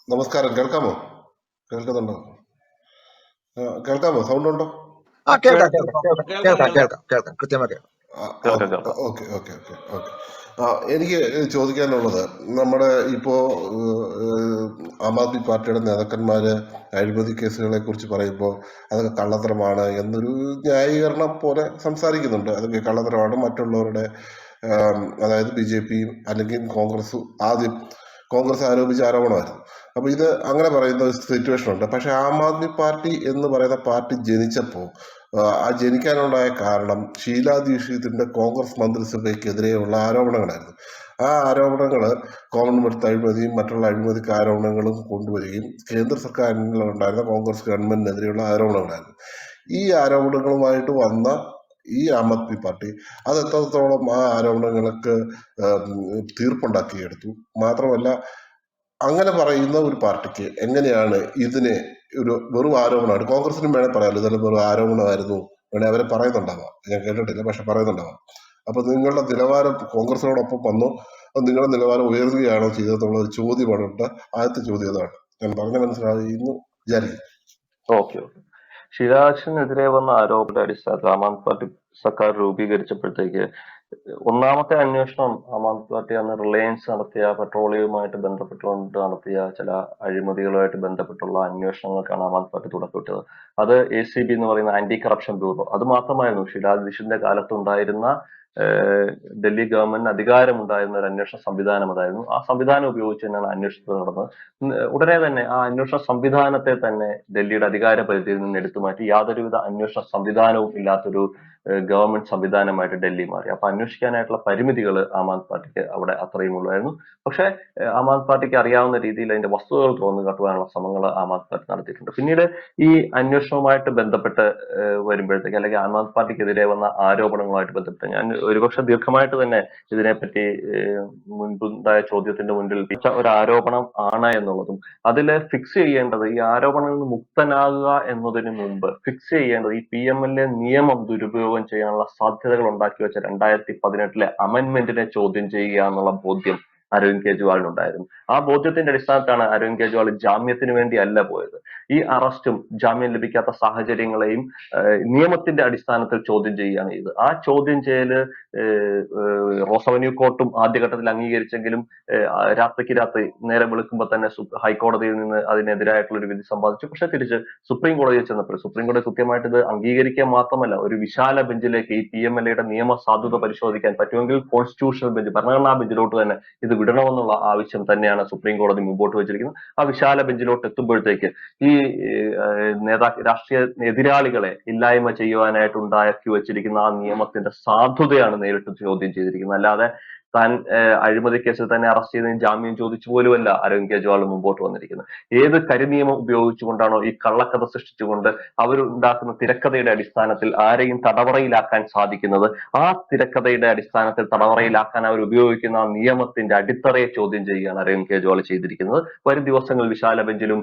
നമസ്കാരം. കേൾക്കാമോ? കേൾക്കുന്നുണ്ടോ? കേൾക്കാമോ? സൗണ്ട് ഉണ്ടോ? കേൾക്കാം കേൾക്കാം കേൾക്കാം കേൾക്കാം കേൾക്കാം കേൾക്കാം കേൾക്കാം കേൾക്കാം കൃത്യമായി കേൾക്കാം. ഓക്കെ കേൾക്കാം. Okay okay okay okay. എനിക്ക് ചോദിക്കാനുള്ളത്, നമ്മുടെ ഇപ്പോ ആം ആദ്മി പാർട്ടിയുടെ നേതാക്കന്മാര് അഴിമതി കേസുകളെ കുറിച്ച് പറയുമ്പോൾ അതൊക്കെ കള്ളത്തരമാണ് എന്നൊരു ന്യായീകരണം പോലെ സംസാരിക്കുന്നുണ്ട്. അതൊക്കെ കള്ളത്തരമാണ്, മറ്റുള്ളവരുടെ അതായത് BJP അല്ലെങ്കിൽ ആദ്യം കോൺഗ്രസ് ആരോപിച്ച ആരോപണമായിരുന്നു. അപ്പൊ ഇത് അങ്ങനെ പറയുന്ന ഒരു സിറ്റുവേഷൻ ഉണ്ട്. പക്ഷെ ആം ആദ്മി പാർട്ടി എന്ന് പറയുന്ന പാർട്ടി ജനിച്ചപ്പോൾ ആ ജനിക്കാനുണ്ടായ കാരണം ഷീലാ ദീക്ഷിതിന്റെ കോൺഗ്രസ് മന്ത്രിസഭയ്ക്കെതിരെയുള്ള ആരോപണങ്ങളായിരുന്നു. ആ ആരോപണങ്ങൾ കോമൺവെൽത്ത് അഴിമതിയും മറ്റുള്ള അഴിമതിക്ക് ആരോപണങ്ങളും കൊണ്ടുവരികയും കേന്ദ്ര സർക്കാരിലുണ്ടായിരുന്ന കോൺഗ്രസ് ഗവൺമെന്റിനെതിരെയുള്ള ആരോപണങ്ങളായിരുന്നു. ഈ ആരോപണങ്ങളുമായിട്ട് വന്ന ഈ ആം ആദ്മി പാർട്ടി അത് എത്രത്തോളം ആ ആരോപണങ്ങൾക്ക് തീർപ്പുണ്ടാക്കിയെടുത്തു. മാത്രമല്ല, അങ്ങനെ പറയുന്ന ഒരു പാർട്ടിക്ക് എങ്ങനെയാണ് ഇതിനെ ഒരു വെറും ആരോപണമാണ്, കോൺഗ്രസിനും വേണേൽ പറയാമല്ലോ ഇതെല്ലാം വെറും ആരോപണമായിരുന്നു, വേണേൽ അവരെ പറയുന്നുണ്ടാവാം, ഞാൻ കേട്ടിട്ടില്ല പക്ഷെ പറയുന്നുണ്ടാവാം. അപ്പൊ നിങ്ങളുടെ നിലവാരം കോൺഗ്രസിനോടൊപ്പം വന്നോ, നിങ്ങളുടെ നിലവാരം ഉയർത്തുകയാണോ ചെയ്തെന്നുള്ള ഒരു ചോദ്യമാണ് ഇവിടെ. ആദ്യത്തെ ചോദ്യം അതാണ്. ഞാൻ പറഞ്ഞ മനസ്സിലായിരുന്നു വിചാരിക്കും. Okay okay. ശിവരാജിനെതിരെ വന്ന ആരോപണ അടിസ്ഥാനത്തിൽ ആം ആദ്മി പാർട്ടി സർക്കാർ രൂപീകരിച്ചപ്പോഴത്തേക്ക് ഒന്നാമത്തെ അന്വേഷണം ആം ആദ്മി പാർട്ടി അന്ന് റിലയൻസ് നടത്തിയ പെട്രോളിയവുമായിട്ട് ബന്ധപ്പെട്ടുകൊണ്ട് നടത്തിയ ചില അഴിമതികളുമായിട്ട് ബന്ധപ്പെട്ടുള്ള അന്വേഷണങ്ങൾക്കാണ് ആം ആദ്മി പാർട്ടി തുടക്കമിട്ടത്. അത് ACB എന്ന് പറയുന്ന ആന്റി കറപ്ഷൻ ബ്യൂറോ. അത് മാത്രമായിരുന്നു ഷീലാ ദീക്ഷിതിന്റെ കാലത്തുണ്ടായിരുന്ന ഡൽഹി ഗവൺമെന്റിന് അധികാരമുണ്ടായിരുന്ന ഒരു അന്വേഷണ സംവിധാനം അതായിരുന്നു. ആ സംവിധാനം ഉപയോഗിച്ച് തന്നെയാണ് അന്വേഷണത്തിൽ നടന്നത്. ഉടനെ തന്നെ ആ അന്വേഷണ സംവിധാനത്തെ തന്നെ ഡൽഹിയുടെ അധികാര പരിധിയിൽ നിന്ന് എടുത്തു മാറ്റി യാതൊരുവിധ അന്വേഷണ സംവിധാനവും ഇല്ലാത്തൊരു ഗവൺമെന്റ് സംവിധാനമായിട്ട് ഡൽഹി മാറി. അപ്പൊ അന്വേഷിക്കാനായിട്ടുള്ള പരിമിതികൾ ആം ആദ്മി പാർട്ടിക്ക് അവിടെ അത്രയും ഉള്ളായിരുന്നു. പക്ഷേ ആം ആദ്മി പാർട്ടിക്ക് അറിയാവുന്ന രീതിയിൽ അതിന്റെ വസ്തുതകൾ തുറന്നു കാട്ടുവാനുള്ള ശ്രമങ്ങൾ ആം ആദ്മി പാർട്ടി നടത്തിയിട്ടുണ്ട്. പിന്നീട് ഈ അന്വേഷണവുമായിട്ട് ബന്ധപ്പെട്ട് വരുമ്പോഴത്തേക്ക്, അല്ലെങ്കിൽ ആം ആദ്മി പാർട്ടിക്കെതിരെ വന്ന ആരോപണങ്ങളുമായിട്ട് ബന്ധപ്പെട്ട് ഞാൻ ഒരുപക്ഷെ ദീർഘമായിട്ട് തന്നെ ഇതിനെപ്പറ്റി മുൻപുണ്ടായ ചോദ്യത്തിന്റെ മുൻപിൽ ഒരു ആരോപണം ആണ് എന്നുള്ളതും അതില് ഫിക്സ് ചെയ്യേണ്ടത്, ഈ ആരോപണങ്ങളിൽ നിന്ന് മുക്തനാകുക എന്നതിന് മുമ്പ് ഫിക്സ് ചെയ്യേണ്ടത് ഈ PMLA നിയമം ദുരുപയോഗം ചെയ്യാനുള്ള സാധ്യതകൾ ഉണ്ടാക്കി വെച്ച 2018 അമെന്റ്മെന്റിനെ ചോദ്യം ചെയ്യുക എന്നുള്ള ബോധ്യം അരവിന്ദ് കെജ്രിവാളിനുണ്ടായിരുന്നു. ആ ബോധ്യത്തിന്റെ അടിസ്ഥാനത്തിലാണ് അരവിന്ദ് കെജ്രിവാൾ ജാമ്യത്തിന് വേണ്ടി അല്ല പോയത്. ഈ അറസ്റ്റും ജാമ്യം ലഭിക്കാത്ത സാഹചര്യങ്ങളെയും നിയമത്തിന്റെ അടിസ്ഥാനത്തിൽ ചോദ്യം ചെയ്യുകയാണ് ചെയ്തത്. ആ ചോദ്യം ചെയ്യല് റോസ് അവന്യൂ കോർട്ടും ആദ്യഘട്ടത്തിൽ അംഗീകരിച്ചെങ്കിലും രാത്രിക്ക് രാത്രി നേരം വെളുക്കുമ്പോൾ തന്നെ ഹൈക്കോടതിയിൽ നിന്ന് അതിനെതിരായിട്ടുള്ള ഒരു വിധി സമ്പാദിച്ചു. പക്ഷെ തിരിച്ച് സുപ്രീം കോടതിയിൽ ചെന്നപ്പോൾ സുപ്രീം കോടതി കൃത്യമായിട്ട് ഇത് അംഗീകരിക്കുക മാത്രമല്ല ഒരു വിശാല ബെഞ്ചിലേക്ക് ഈ PMLA നിയമ സാധുത പരിശോധിക്കാൻ പറ്റുമെങ്കിൽ കോൺസ്റ്റിറ്റ്യൂഷണൽ ബെഞ്ച്, ഭരണഘടനാ ബെഞ്ചിലോട്ട് തന്നെ ഇത് വിടണമെന്നുള്ള ആവശ്യം തന്നെയാണ് സുപ്രീം കോടതി മുമ്പോട്ട് വെച്ചിരിക്കുന്നത്. ആ വിശാല ബെഞ്ചിലോട്ട് എത്തുമ്പോഴത്തേക്ക് ഈ രാഷ്ട്രീയ എതിരാളികളെ ഇല്ലായ്മ ചെയ്യുവാനായിട്ട് ഉണ്ടാക്കി വെച്ചിരിക്കുന്ന ആ നിയമത്തിന്റെ സാധുതയാണ് നേരിട്ട് ചോദ്യം ചെയ്തിരിക്കുന്നത്. അല്ലാതെ താൻ അഴിമതി കേസിൽ തന്നെ അറസ്റ്റ് ചെയ്തതിന് ജാമ്യം ചോദിച്ചു പോലുമല്ല അരവിന്ദ് കെജ്രിവാൾ മുമ്പോട്ട് വന്നിരിക്കുന്നത്. ഏത് കരിനിയമം ഉപയോഗിച്ചുകൊണ്ടാണോ ഈ കള്ളക്കഥ സൃഷ്ടിച്ചുകൊണ്ട് അവരുണ്ടാക്കുന്ന തിരക്കഥയുടെ അടിസ്ഥാനത്തിൽ ആരെയും തടവറയിലാക്കാൻ സാധിക്കുന്നത്, ആ തിരക്കഥയുടെ അടിസ്ഥാനത്തിൽ തടവറയിലാക്കാൻ അവർ ഉപയോഗിക്കുന്ന ആ നിയമത്തിന്റെ അടിത്തറയെ ചോദ്യം ചെയ്യുകയാണ് അരവിന്ദ് കെജ്രിവാൾ ചെയ്തിരിക്കുന്നത്. വരും ദിവസങ്ങളിൽ വിശാല ബെഞ്ചിലും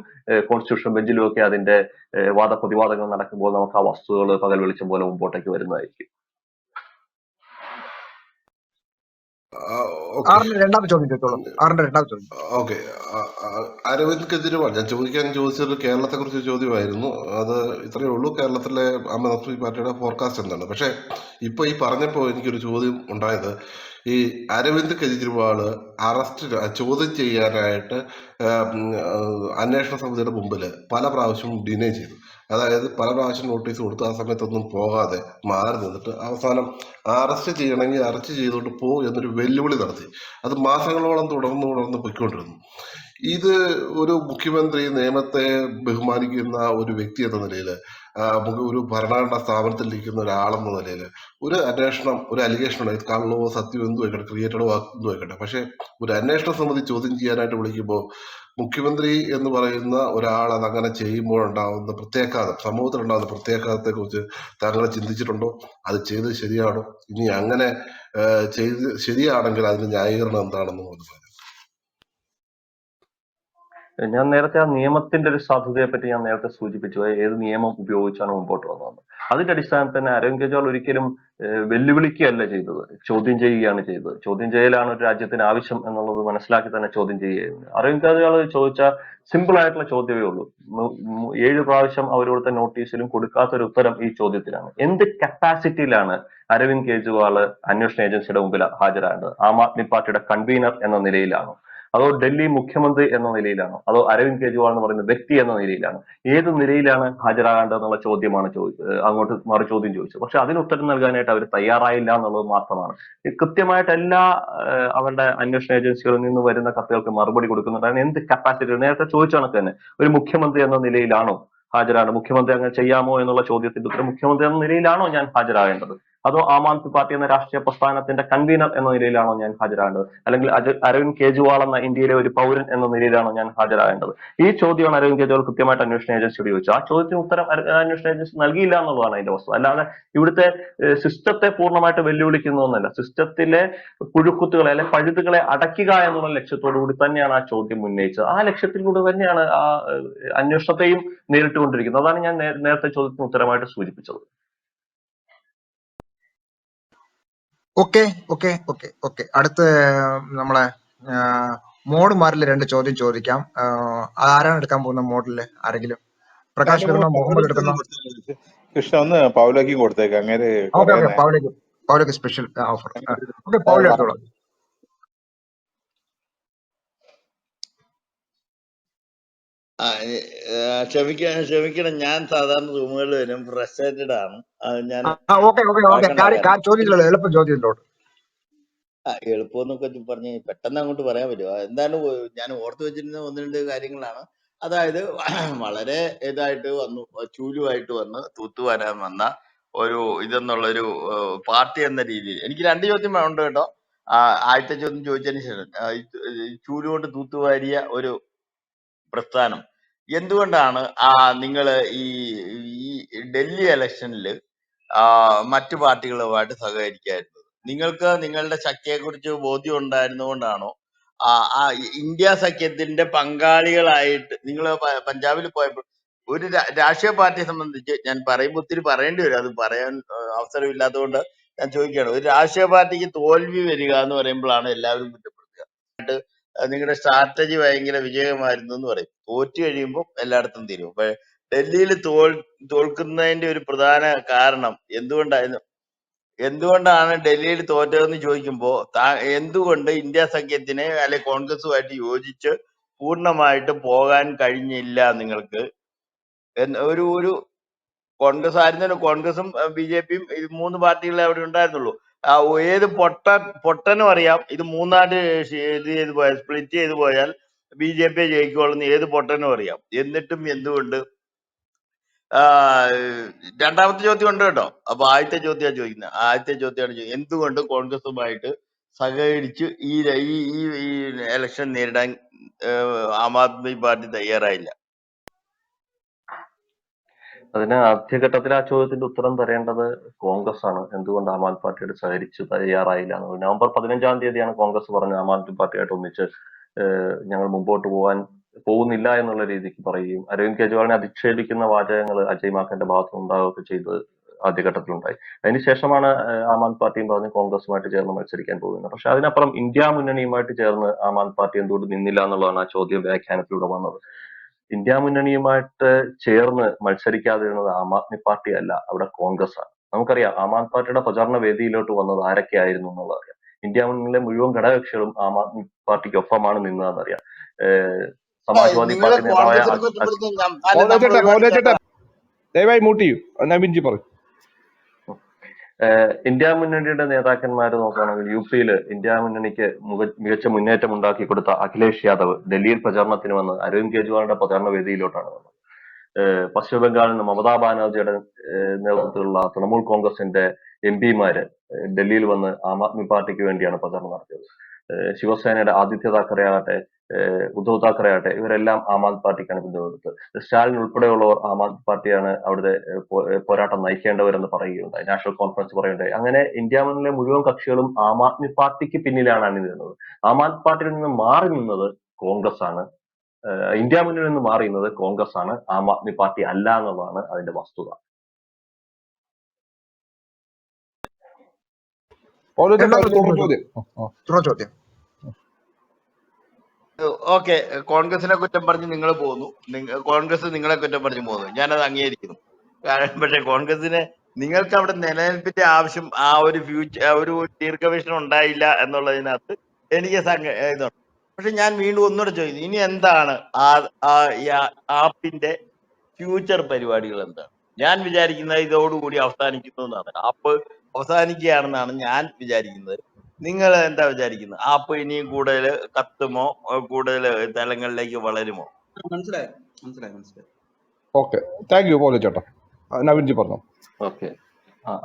കോൺസ്റ്റിറ്റ്യൂഷൻ ബെഞ്ചിലും ഒക്കെ അതിന്റെ വാദപ്രതിവാദങ്ങൾ നടക്കുമ്പോൾ നമുക്ക് ആ വസ്തുതകൾ പകൽ വെളിച്ചം പോലെ മുമ്പോട്ടേക്ക് വരുന്നതായിരിക്കും. രണ്ടാമത്തെ ചോദ്യം ചോദിച്ചോളൂ. രണ്ടാമത്തെ ചോദ്യം. ഓക്കെ. അരവിന്ദ് കെജ്രിവാൾ, ഞാൻ ചോദിച്ചത് കേരളത്തെ കുറിച്ച് ചോദ്യമായിരുന്നു. അത് ഇത്രയേ ഉള്ളൂ. കേരളത്തിലെ ആം ആദ്മി പാർട്ടിയുടെ ഫോർകാസ്റ്റ് എന്താണ്? പക്ഷെ ഇപ്പൊ ഈ പറഞ്ഞപ്പോൾ എനിക്കൊരു ചോദ്യം ഉണ്ടായത്, ഈ അരവിന്ദ് കെജ്രിവാള് ചോദ്യം ചെയ്യാനായിട്ട് അന്വേഷണ സമിതിയുടെ മുമ്പിൽ പല പ്രാവശ്യവും ഡിനേ ചെയ്തു. അതായത് പല പ്രാവശ്യം നോട്ടീസ് കൊടുത്ത് ആ സമയത്തൊന്നും പോകാതെ മാറി നിന്നിട്ട് അവസാനം അറസ്റ്റ് ചെയ്യണമെങ്കിൽ അറസ്റ്റ് ചെയ്തുകൊണ്ട് പോ എന്നൊരു വെല്ലുവിളി നടത്തി. അത് മാസങ്ങളോളം തുടർന്ന് പൊയ്ക്കൊണ്ടിരുന്നു. ഇത് ഒരു മുഖ്യമന്ത്രി, നിയമത്തെ ബഹുമാനിക്കുന്ന ഒരു വ്യക്തി എന്ന നിലയിൽ, ഒരു ഭരണഘടനാ സ്ഥാപനത്തിലിരിക്കുന്ന ഒരാളെന്ന നിലയിൽ ഒരു അന്വേഷണം, ഒരു അലിഗേഷൻ ഉണ്ടായി, കള്ളവോ സത്യമോ എന്തു ആയിക്കോട്ടെ, ക്രിയേറ്റഡോ എന്തു ആയിക്കോട്ടെ, പക്ഷെ ഒരു അന്വേഷണ സമിതി ചോദ്യം ചെയ്യാനായിട്ട് വിളിക്കുമ്പോൾ മുഖ്യമന്ത്രി എന്ന് പറയുന്ന ഒരാൾ അതങ്ങനെ ചെയ്യുമ്പോഴുണ്ടാകുന്ന പ്രത്യാഘാതം, സമൂഹത്തിലുണ്ടാകുന്ന പ്രത്യാഘാതത്തെ കുറിച്ച് താങ്കൾ ചിന്തിച്ചിട്ടുണ്ടോ? അത് ചെയ്തത് ശരിയാണോ? ഇനി അങ്ങനെ ചെയ്ത് ശരിയാണെങ്കിൽ അതിന് ന്യായീകരണം എന്താണെന്ന് പറഞ്ഞു. ഞാൻ നേരത്തെ ആ നിയമത്തിന്റെ ഒരു സാധുതയെ പറ്റി ഞാൻ നേരത്തെ സൂചിപ്പിച്ചു. ഏത് നിയമം ഉപയോഗിച്ചാണ് മുമ്പോട്ട് വന്നത്. അതിന്റെ അടിസ്ഥാനത്തിൽ തന്നെ അരവിന്ദ് കെജ്രിവാൾ ഒരിക്കലും വെല്ലുവിളിക്കുകയല്ല ചെയ്തത്, ചോദ്യം ചെയ്യുകയാണ് ചെയ്തത്. ചോദ്യം ചെയ്യലാണ് ഒരു രാജ്യത്തിന് ആവശ്യം എന്നുള്ളത് മനസ്സിലാക്കി തന്നെ ചോദ്യം ചെയ്യുകയായിരുന്നു. അരവിന്ദ് കെജ്രിവാൾ ചോദിച്ച സിമ്പിൾ ആയിട്ടുള്ള ചോദ്യമേ ഉള്ളൂ. 7 പ്രാവശ്യം അവർ കൊടുത്ത നോട്ടീസിലും കൊടുക്കാത്ത ഒരു ഉത്തരം ഈ ചോദ്യത്തിലാണ്. എന്ത് കപ്പാസിറ്റിയിലാണ് അരവിന്ദ് കെജ്രിവാൾ അന്വേഷണ ഏജൻസിയുടെ മുമ്പിൽ ഹാജരാകേണ്ടത്? ആം ആദ്മി പാർട്ടിയുടെ കൺവീനർ എന്ന നിലയിലാണോ, അതോ ഡൽഹി മുഖ്യമന്ത്രി എന്ന നിലയിലാണോ, അതോ അരവിന്ദ് കെജ്രിവാൾ എന്ന് പറയുന്ന വ്യക്തി എന്ന നിലയിലാണോ? ഏത് നിലയിലാണ് ഹാജരാകേണ്ടത് എന്നുള്ള ചോദ്യമാണ് അങ്ങോട്ട് മറു ചോദ്യം ചോദിച്ചത്. പക്ഷെ അതിന് ഉത്തരം നൽകാനായിട്ട് അവർ തയ്യാറായില്ല എന്നുള്ളത് മാത്രമാണ്. കൃത്യമായിട്ട് എല്ലാ അവരുടെ അന്വേഷണ ഏജൻസികളിൽ നിന്ന് വരുന്ന കത്തുകൾക്ക് മറുപടി കൊടുക്കുന്നുണ്ടായിരുന്നു. എന്ത് കപ്പാസിറ്റി, നേരത്തെ ചോദിച്ച കണക്ക് തന്നെ ഒരു മുഖ്യമന്ത്രി എന്ന നിലയിലാണോ ഹാജരാകേണ്ടത്? മുഖ്യമന്ത്രി അങ്ങനെ ചെയ്യാമോ എന്നുള്ള ചോദ്യത്തിന്റെ ഉത്തരം മുഖ്യമന്ത്രി എന്ന നിലയിലാണോ ഞാൻ ഹാജരാകേണ്ടത്, അതോ ആം ആദ്മി പാർട്ടി എന്ന രാഷ്ട്രീയ പ്രസ്ഥാനത്തിന്റെ കൺവീനർ എന്ന നിലയിലാണോ ഞാൻ ഹാജരാകേണ്ടത്, അല്ലെങ്കിൽ അരവിന്ദ് കെജ്രിവാൾ എന്ന ഇന്ത്യയിലെ ഒരു പൗരൻ എന്ന നിലയിലാണോ ഞാൻ ഹാജരാകേണ്ടത്? ഈ ചോദ്യമാണ് അരവിന്ദ് കെജ്രിവാൾ കൃത്യമായിട്ട് അന്വേഷണ ഏജൻസിയോട് ചോദിച്ചത്. ആ ചോദ്യത്തിന് ഉത്തരം അന്വേഷണ ഏജൻസി നൽകിയില്ല എന്നുള്ളതാണ് അതിന്റെ വസ്തുത. അല്ലാതെ ഇവിടുത്തെ സിസ്റ്റത്തെ പൂർണ്ണമായിട്ട് വെല്ലുവിളിക്കുന്ന ഒന്നല്ല. സിസ്റ്റത്തിലെ പുഴുക്കുത്തുകളെ അല്ലെ പഴുതുകളെ അടയ്ക്കുക എന്നുള്ള ലക്ഷ്യത്തോടു കൂടി തന്നെയാണ് ആ ചോദ്യം ഉന്നയിച്ചത്. ആ ലക്ഷ്യത്തിലൂടെ തന്നെയാണ് ആ അന്വേഷണത്തെയും നേരിട്ടുകൊണ്ടിരിക്കുന്നത്. അതാണ് ഞാൻ നേരത്തെ ചോദ്യത്തിന് ഉത്തരമായിട്ട് സൂചിപ്പിച്ചത്. Okay okay okay okay. അടുത്ത് നമ്മളെ മോഡുമാരിൽ 2 ചോദ്യം ചോദിക്കാം. ആരാണ് എടുക്കാൻ പോകുന്ന മോഡില്? ആരെങ്കിലും? പ്രകാശ് എടുക്കണോ, മുഹമ്മദ് എടുക്കണോ? കൃഷ്ണ ഒന്ന് പൗലോക്കും കൊടുത്തേക്ക്. അങ്ങനെ ഓക്കെ ഓക്കെ, പൗലേക്ക് സ്പെഷ്യൽ ഓഫർ. ഓക്കെ, പൗല എടുത്തോളാം. ക്ഷമിക്കണം, ഞാൻ സാധാരണ റൂമുകളിൽ വരും, ഫ്രസ്ട്രേറ്റഡ് ആണ്. ഞാൻ ഓക്കെ ഓക്കെ ഓക്കെ, ചോദ്യത്തിലുള്ള എളുപ്പം ചോദ്യത്തിലോട്ട്. എളുപ്പമെന്നൊക്കെ പറഞ്ഞ് പെട്ടെന്ന് അങ്ങോട്ട് പറയാൻ പറ്റുമോ? എന്താണ് ഞാൻ ഓർത്തു വെച്ചിരുന്ന 1-2 കാര്യങ്ങളാണ്. അതായത് വളരെ ഇതായിട്ട് വന്നു, ചൂലുമായിട്ട് വന്ന് തൂത്തുവാരാൻ വന്ന ഒരു ഇതെന്നുള്ളൊരു പാർട്ടി എന്ന രീതിയിൽ എനിക്ക് 2 ചോദ്യം ഉണ്ട് കേട്ടോ. ആദ്യത്തെ ചോദ്യം ചോദിച്ചതിന് ശേഷം ചൂല് കൊണ്ട് തൂത്തുവാരിയ ഒരു പ്രസ്ഥാനം എന്തുകൊണ്ടാണ് നിങ്ങള് ഈ ഡൽഹി ഇലക്ഷനിൽ മറ്റു പാർട്ടികളുമായിട്ട് സഹകരിക്കായിരുന്നത്? നിങ്ങൾക്ക് നിങ്ങളുടെ ശക്തിയെ കുറിച്ച് ബോധ്യം ഉണ്ടായിരുന്നുകൊണ്ടാണോ? ഇന്ത്യ സഖ്യത്തിന്റെ പങ്കാളികളായിട്ട് നിങ്ങൾ പഞ്ചാബിൽ പോയപ്പോൾ ഒരു രാഷ്ട്രീയ പാർട്ടിയെ സംബന്ധിച്ച് ഞാൻ പറയുമ്പോൾ ഒത്തിരി പറയേണ്ടി വരും, അത് പറയാൻ അവസരമില്ലാത്തതുകൊണ്ട് ഞാൻ ചോദിക്കുകയാണ്. ഒരു രാഷ്ട്രീയ പാർട്ടിക്ക് തോൽവി വരിക എന്ന് പറയുമ്പോഴാണ് എല്ലാവരും കുറ്റപ്പെടുത്തുക. നിങ്ങളുടെ സ്ട്രാറ്റജി ഭയങ്കര വിജയമായിരുന്നു എന്ന് പറയും. തോറ്റു കഴിയുമ്പോൾ എല്ലായിടത്തും തീരും. അപ്പൊ ഡൽഹിയിൽ തോൽക്കുന്നതിന്റെ ഒരു പ്രധാന കാരണം എന്തുകൊണ്ടാണ് ഡൽഹിയിൽ തോറ്റതെന്ന് ചോദിക്കുമ്പോ എന്തുകൊണ്ട് ഇന്ത്യ സഖ്യത്തിന് അല്ലെ കോൺഗ്രസുമായിട്ട് യോജിച്ച് പൂർണ്ണമായിട്ട് പോകാൻ കഴിഞ്ഞില്ല നിങ്ങൾക്ക്? ഒരു കോൺഗ്രസ് ആയിരുന്നല്ലോ, കോൺഗ്രസും BJP-യും 3 പാർട്ടികളെ അവിടെ ഉണ്ടായിരുന്നുള്ളൂ. ഏത് പൊട്ടനും അറിയാം ഇത് മൂന്നായിട്ട് ഇത് ചെയ്ത് പോയാൽ, സ്പ്ലിറ്റ് ചെയ്ത് പോയാൽ BJP ജയിക്കുള്ളൂ ഏത് പൊട്ടനും അറിയാം. എന്നിട്ടും എന്തുകൊണ്ട്? രണ്ടാമത്തെ ചോദ്യം ഉണ്ട് കേട്ടോ. അപ്പൊ ആദ്യത്തെ ചോദ്യമാണ് ചോദിക്കുന്നത്. ആദ്യത്തെ ചോദ്യമാണ് എന്തുകൊണ്ട് കോൺഗ്രസുമായിട്ട് സഹകരിച്ച് ഈ ഇലക്ഷൻ നേരിടാൻ ആം ആദ്മി പാർട്ടി തയ്യാറായില്ല? അതിന് ആദ്യഘട്ടത്തിൽ ആ ചോദ്യത്തിന്റെ ഉത്തരം തരേണ്ടത് കോൺഗ്രസ് ആണ്. എന്തുകൊണ്ട് ആം ആദ്മി പാർട്ടിയോട് സഹകരിച്ച് തയ്യാറായില്ല എന്ന്. നവംബർ 15-ാം തീയതിയാണ് കോൺഗ്രസ് പറഞ്ഞ ആം ആദ്മി പാർട്ടിയായിട്ട് ഒന്നിച്ച് ഞങ്ങൾ മുമ്പോട്ട് പോകുന്നില്ല എന്നുള്ള രീതിക്ക് പറയുകയും അരവിന്ദ് കെജ്രിവാളിനെ അധിക്ഷേപിക്കുന്ന വാചകങ്ങൾ അജയ് മാക്കന്റെ ഭാഗത്ത് ഉണ്ടാവുകയൊക്കെ ചെയ്തത് ആദ്യഘട്ടത്തിലുണ്ടായി. അതിനുശേഷമാണ് ആം ആദ്മി പാർട്ടിയും പറഞ്ഞ് കോൺഗ്രസുമായിട്ട് ചേർന്ന് മത്സരിക്കാൻ പോകുന്നത്. പക്ഷെ അതിനപ്പുറം ഇന്ത്യ മുന്നണിയുമായിട്ട് ചേർന്ന് ആം ആദ്മി പാർട്ടി എന്തുകൊണ്ട് നിന്നില്ല എന്നുള്ളതാണ് ആ ചോദ്യം വ്യാഖ്യാനത്തിലൂടെ വന്നത്. ഇന്ത്യ മുന്നണിയുമായിട്ട് ചേർന്ന് മത്സരിക്കാതിരുന്നത് ആം ആദ്മി പാർട്ടി അല്ല, അവിടെ കോൺഗ്രസ് ആണ്. നമുക്കറിയാം ആം ആദ്മി പാർട്ടിയുടെ പ്രചാരണ വേദിയിലോട്ട് വന്നത് ആരൊക്കെ ആയിരുന്നു എന്നുള്ളത് അറിയാം. ഇന്ത്യ മുന്നണിയിലെ മുഴുവൻ ഘടകകക്ഷികളും ആം ആദ്മി പാർട്ടിക്ക് ഒപ്പമാണ് നിന്നതെന്നറിയാം. സമാജ്വാദി നിങ്ങള് പാർട്ടി നേതാവായ കോൺഗ്രസിനെ കുറ്റപ്പെടുത്തുന്ന പൗലോച്ചേട്ടാ ദയവായി മ്യൂട്ട് ചെയ്യൂ. നവീൻജി പറയും. ഇന്ത്യ മുന്നണിയുടെ നേതാക്കന്മാർ നോക്കുകയാണെങ്കിൽ UP-യിൽ ഇന്ത്യ മുന്നണിക്ക് മികച്ച മുന്നേറ്റം ഉണ്ടാക്കി കൊടുത്ത അഖിലേഷ് യാദവ് ഡൽഹിയിൽ പ്രചാരണത്തിന് വന്ന് അരവിന്ദ് കെജ്രിവാളിന്റെ പ്രചാരണ വേദിയിലോട്ടാണ് വന്നത്. പശ്ചിമ ബംഗാളിൽ നിന്ന് മമതാ ബാനർജിയുടെ നേതൃത്വത്തിലുള്ള തൃണമൂൽ കോൺഗ്രസിന്റെ MP-മാര് ഡൽഹിയിൽ വന്ന് ആം ആദ്മി പാർട്ടിക്ക് വേണ്ടിയാണ് പ്രചാരണം നടത്തിയത്. ശിവസേനയുടെ ആദിത്യ താക്കറെ ആകട്ടെ, ഉദ്ധവ് താക്കറെ ആകട്ടെ, ഇവരെല്ലാം ആം ആദ്മി പാർട്ടിക്കാണ് പിന്തുണ കൊടുത്തത്. സ്റ്റാലിൻ ഉൾപ്പെടെയുള്ളവർ ആം ആദ്മി പാർട്ടിയാണ് അവിടുത്തെ പോരാട്ടം നയിക്കേണ്ടവരെന്ന് പറയുകയുണ്ടായി. നാഷണൽ കോൺഫറൻസ് പറയുകയുണ്ടായി. അങ്ങനെ ഇന്ത്യ മുന്നണിയിലെ മുഴുവൻ കക്ഷികളും ആം ആദ്മി പാർട്ടിക്ക് പിന്നിലാണ് അണിനിരുന്നത്. ആം ആദ്മി പാർട്ടിയിൽ നിന്ന് മാറി നിന്നത് കോൺഗ്രസ് ആണ്. ഇന്ത്യ മുന്നണിയിൽ നിന്ന് മാറി നിന്നത് കോൺഗ്രസ് ആണ്, ആം ആദ്മി പാർട്ടി അല്ല എന്നുള്ളതാണ് അതിന്റെ വസ്തുത. പൗലോ ചേട്ടാ രണ്ടാമത്തെ ഒരു തുടർ ചോദ്യം ചോദ്യം. തുടർ ചോദ്യം. ഓക്കെ, കോൺഗ്രസിനെ കുറ്റം പറഞ്ഞ് നിങ്ങൾ പോകുന്നു, കോൺഗ്രസ് നിങ്ങളെ കുറ്റം പറഞ്ഞ് പോകുന്നു, ഞാനത് അംഗീകരിക്കുന്നു. പക്ഷെ കോൺഗ്രസിന് നിങ്ങൾക്ക് അവിടെ നിലനിൽപ്പിന്റെ ആവശ്യം, ആ ഒരു ഒരു ദീർഘവീക്ഷണം ഉണ്ടായില്ല എന്നുള്ളതിനകത്ത് എനിക്ക് ഇതുണ്ട്. പക്ഷെ ഞാൻ വീണ്ടും ഒന്നുകൂടെ ചോദിക്കുന്നു, ഇനി എന്താണ് ഈ ആപ്പിന്റെ ഫ്യൂച്ചർ പരിപാടികൾ എന്താണ്? ഞാൻ വിചാരിക്കുന്നത് ഇതോടുകൂടി അവസാനിക്കുന്നു എന്നാണ്. ആപ്പ് അവസാനിക്കുകയാണെന്നാണ് ഞാൻ വിചാരിക്കുന്നത്. നിങ്ങൾ എന്താ വിചാരിക്കുന്നത്? ആപ്പ് ഇനിയും കൂടുതൽ കത്തുമോ, കൂടുതൽ തലങ്ങളിലേക്ക് വളരുമോ? മനസ്സിലായോ? മനസ്സിലായി. ഓക്കെ, താങ്ക് യു പൗലോ ചേട്ടാ. നവീൻജി പറഞ്ഞു. ഓക്കെ,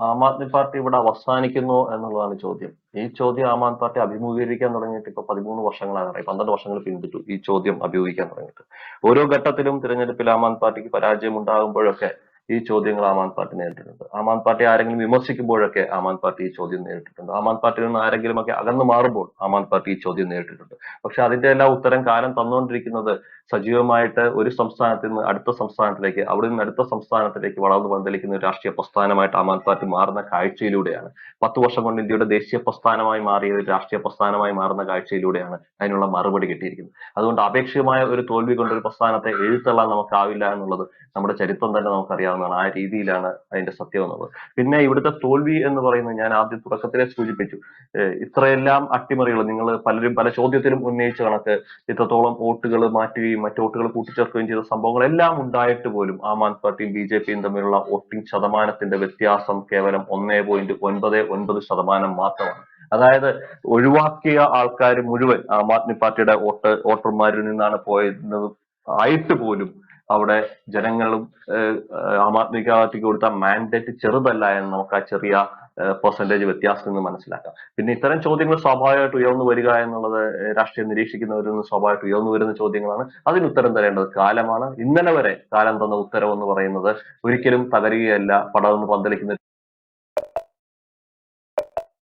ആം ആദ്മി പാർട്ടി ഇവിടെ അവസാനിക്കുന്നു എന്നുള്ളതാണ് ചോദ്യം. ഈ ചോദ്യം ആം ആദ്മി പാർട്ടി അഭിമുഖീകരിക്കാൻ തുടങ്ങിയിട്ട് ഇപ്പൊ 13 വർഷങ്ങളായി, 12 വർഷങ്ങൾ പിന്നിട്ടു ഈ ചോദ്യം അഭിമുഖീകരിക്കാൻ തുടങ്ങിയിട്ട്. ഓരോ ഘട്ടത്തിലും തിരഞ്ഞെടുപ്പിൽ ആം ആദ്മി പാർട്ടിക്ക് പരാജയം ഉണ്ടാകുമ്പോഴൊക്കെ ഈ ചോദ്യങ്ങൾ ആം ആദ്മി പാർട്ടി നേരിട്ടിട്ടുണ്ട്. ആം ആദ്മി പാർട്ടി ആരെങ്കിലും വിമർശിക്കുമ്പോഴൊക്കെ ആം ആദ്മി പാർട്ടി ഈ ചോദ്യം നേരിട്ടിട്ടുണ്ട്. ആം ആദ്മി പാർട്ടിയിൽ നിന്ന് ആരെങ്കിലും ഒക്കെ അകന്നു മാറുമ്പോൾ ആം ആദ്മി പാർട്ടി ഈ ചോദ്യം നേരിട്ടിട്ടുണ്ട്. പക്ഷെ അതിന്റെ എല്ലാം ഉത്തരം കാലം തന്നുകൊണ്ടിരിക്കുന്നത് സജീവമായിട്ട് ഒരു സംസ്ഥാനത്ത് നിന്ന് അടുത്ത സംസ്ഥാനത്തിലേക്ക്, അവിടെ നിന്ന് അടുത്ത സംസ്ഥാനത്തിലേക്ക് വളർന്നു പന്തലിക്കുന്ന ഒരു രാഷ്ട്രീയ പ്രസ്ഥാനമായിട്ട് ആം ആദ്മി പാർട്ടി മാറുന്ന കാഴ്ചയിലൂടെയാണ്. 10 വർഷം കൊണ്ട് ഇന്ത്യയുടെ ദേശീയ പ്രസ്ഥാനമായി മാറിയ ഒരു രാഷ്ട്രീയ പ്രസ്ഥാനമായി മാറുന്ന കാഴ്ചയിലൂടെയാണ് അതിനുള്ള മറുപടി കിട്ടിയിരിക്കുന്നത്. അതുകൊണ്ട് ആപേക്ഷികമായ ഒരു തോൽവി കൊണ്ട് ഒരു പ്രസ്ഥാനത്തെ എഴുത്തള്ളാൻ നമുക്കാവില്ല എന്നുള്ളത് നമ്മുടെ ചരിത്രം തന്നെ നമുക്കറിയാവുന്നതാണ്. ആ രീതിയിലാണ് അതിന്റെ സത്യം എന്നുള്ളത്. പിന്നെ ഇവിടുത്തെ തോൽവി എന്ന് പറയുന്നത് ഞാൻ ആദ്യം തുടക്കത്തിലെ സൂചിപ്പിച്ചു. ഇത്രയെല്ലാം അട്ടിമറികൾ നിങ്ങൾ പലരും പല ചോദ്യത്തിലും ഉന്നയിച്ച കണക്ക് ഇത്രത്തോളം വോട്ടുകൾ മാറ്റുകയും മറ്റു വോട്ടുകൾ കൂട്ടിച്ചേർക്കുകയും ചെയ്ത സംഭവങ്ങളെല്ലാം ഉണ്ടായിട്ട് പോലും ആം ആദ്മി പാർട്ടിയും BJP-യും തമ്മിലുള്ള വോട്ടിംഗ് ശതമാനത്തിന്റെ വ്യത്യാസം കേവലം 1.99% മാത്രമാണ്. അതായത് ഒഴിവാക്കിയ ആൾക്കാർ മുഴുവൻ ആം ആദ്മി പാർട്ടിയുടെ വോട്ടർമാരിൽ നിന്നാണ് പോയത് ആയിട്ട് പോലും അവിടെ ജനങ്ങളും ആം ആദ്മി പാർട്ടിക്ക് കൊടുത്ത മാൻഡേറ്റ് ചെറുതല്ല എന്ന് നമുക്ക് ആ ചെറിയ പെർസെന്റേജ് വ്യത്യാസത്തിൽ നിന്ന് മനസ്സിലാക്കാം. പിന്നെ ഇത്തരം ചോദ്യങ്ങൾ സ്വാഭാവികമായിട്ട് ഉയർന്നു വരിക എന്നുള്ളത് രാഷ്ട്രീയം നിരീക്ഷിക്കുന്നവരിൽ നിന്ന് സ്വാഭാവികമായിട്ട് ഉയർന്നു വരുന്ന ചോദ്യങ്ങളാണ്. അതിന് ഉത്തരം തരേണ്ടത് കാലമാണ്. ഇന്നലെ വരെ കാലം തന്ന ഉത്തരം എന്ന് പറയുന്നത് ഒരിക്കലും തകരുകയല്ല, പടർന്ന് പന്തലിക്കുന്ന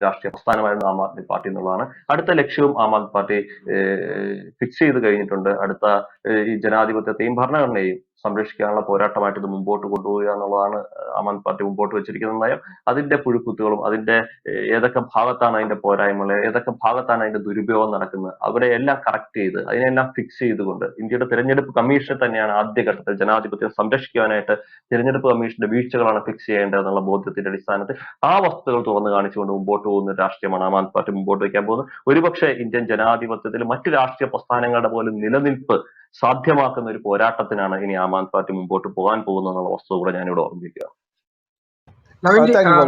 രാഷ്ട്രീയ പ്രസ്ഥാനമായിരുന്നു ആം ആദ്മി പാർട്ടി എന്നുള്ളതാണ്. അടുത്ത ലക്ഷ്യവും ആം ആദ്മി പാർട്ടി ഫിക്സ് ചെയ്ത് കഴിഞ്ഞിട്ടുണ്ട്. അടുത്ത ഈ ജനാധിപത്യത്തെയും ഭരണഘടനയെയും സംരക്ഷിക്കാനുള്ള പോരാട്ടമായിട്ട് ഇത് മുമ്പോട്ട് കൊണ്ടുപോവുക എന്നുള്ളതാണ് ആം ആദ്മി പാർട്ടി മുമ്പോട്ട് വെച്ചിരിക്കുന്ന നയം. അതിന്റെ പുഴുക്കുത്തുകളും അതിന്റെ ഏതൊക്കെ ഭാഗത്താണ് അതിന്റെ പോരായ്മകൾ, ഏതൊക്കെ ഭാഗത്താണ് അതിന്റെ ദുരുപയോഗം നടക്കുന്നത്, അവിടെ എല്ലാം കറക്റ്റ് ചെയ്ത് അതിനെല്ലാം ഫിക്സ് ചെയ്തുകൊണ്ട് ഇന്ത്യയുടെ തെരഞ്ഞെടുപ്പ് കമ്മീഷൻ തന്നെയാണ് ആദ്യഘട്ടത്തിൽ ജനാധിപത്യം സംരക്ഷിക്കാനായിട്ട് തെരഞ്ഞെടുപ്പ് കമ്മീഷന്റെ വീഴ്ചകളാണ് ഫിക്സ് ചെയ്യേണ്ടത് എന്നുള്ള ബോധ്യത്തിന്റെ അടിസ്ഥാനത്തിൽ ആ വസ്തുതകൾ തുറന്നു കാണിച്ചുകൊണ്ട് മുമ്പോട്ട് പോകുന്ന രാഷ്ട്രീയമാണ് ആം ആദ്മി പാർട്ടി മുമ്പോട്ട് വയ്ക്കാൻ പോകുന്നത്. ഒരുപക്ഷെ ഇന്ത്യൻ ജനാധിപത്യത്തിൽ മറ്റു രാഷ്ട്രീയ പ്രസ്ഥാനങ്ങളുടെ പോലും നിലനിൽപ്പ് സാധ്യമാക്കുന്ന ഒരു പോരാട്ടത്തിനാണ് ഇനി ആം ആദ്മി പാർട്ടി മുമ്പോട്ട് പോകാൻ പോകുന്നത് എന്നുള്ള വസ്തുത കൂടെ ഞാനിവിടെ ഓർമ്മിപ്പിക്കുക. Naveenji, thank you